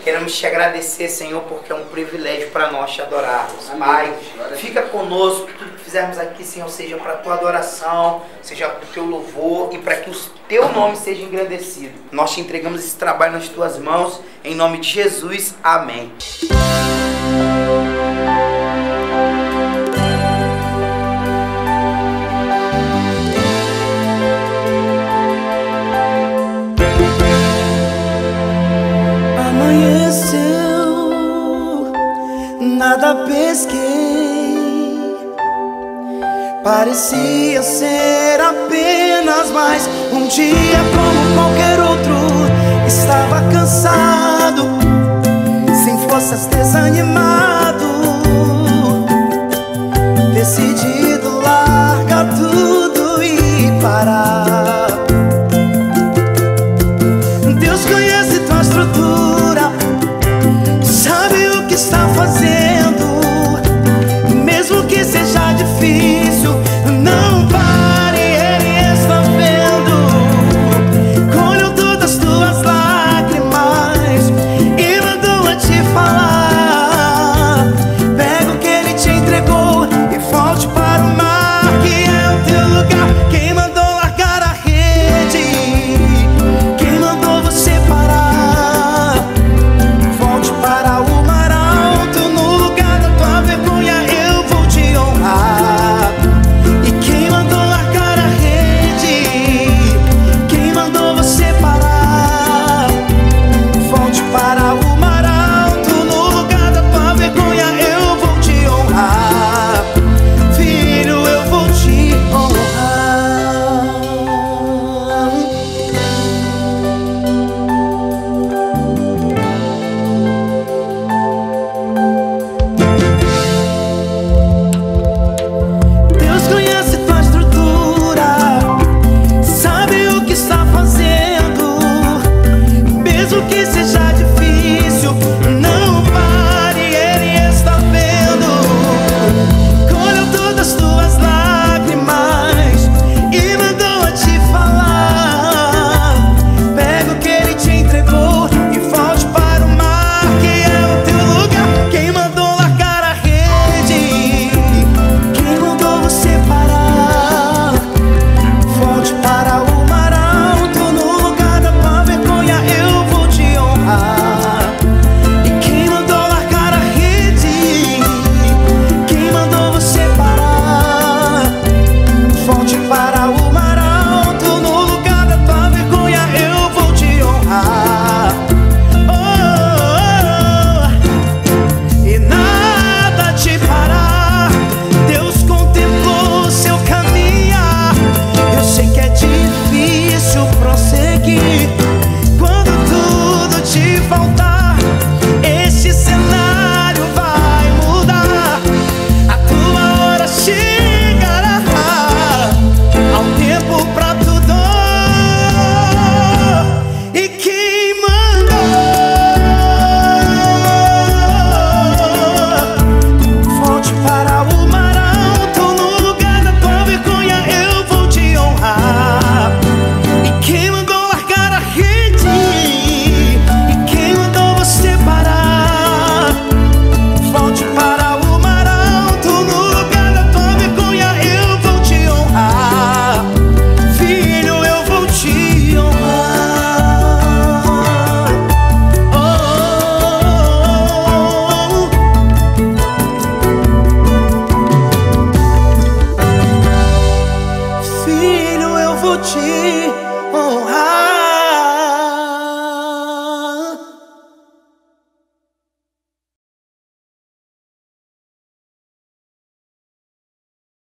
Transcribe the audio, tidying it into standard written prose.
Queremos te agradecer, Senhor, porque é um privilégio para nós te adorarmos. Pai, fica conosco, que tudo que fizermos aqui, Senhor, seja para a tua adoração, seja para o teu louvor e para que o teu nome seja engrandecido. Nós te entregamos esse trabalho nas tuas mãos, em nome de Jesus. Amém. Nada pesquei, parecia ser apenas mais um dia como qualquer outro. Estava cansado, sem forças, desanimado, decidido largar tudo e parar. Deus conhece tua estrutura, sabe o que está fazendo, mesmo que seja difícil, não pare, Ele está vendo. Colheu todas as tuas lágrimas e mandou a te falar. Pega o que Ele te entregou e volte para o mar, que é o teu lugar. Quem mandou largar a rede? Quem mandou você parar? Volte para o mar alto, no lugar da tua vergonha eu vou te honrar. E quem mandou largar a rede? Quem mandou você parar? Volte para o mar alto, no lugar da tua vergonha eu vou te honrar. Filho, eu vou te honrar. Deus conhece tua estrutura, sabe o que está fazendo, mesmo que seja difícil, não pare, Ele está vendo. Colheu todas as tuas lágrimas e mandou a te falar. Pega o que Ele te entregou e volte para o mar, que é o teu lugar. Quem mandou largar a rede? Quem mandou você parar? Volte para o mar alto, no lugar da tua vergonha eu vou te honrar. E quem mandou largar a rede? Quem mandou você parar? Volte para o mar alto, no lugar da tua vergonha eu vou te honrar. E nada te parar. Deus contemplou seu caminhar. Eu sei que é difícil prosseguir quando tudo te faltar. Este cenário vai mudar, a tua hora chegará. Há um tempo pra tudo. E quem mandou? Volte para o mar alto, no lugar da tua vergonha eu vou te honrar. E quem mandou largar a rede? E quem mandou você parar? Volte para o mar alto, no lugar da tua vergonha eu vou te honrar. Filho, eu vou te honrar. Filho, eu vou te honrar.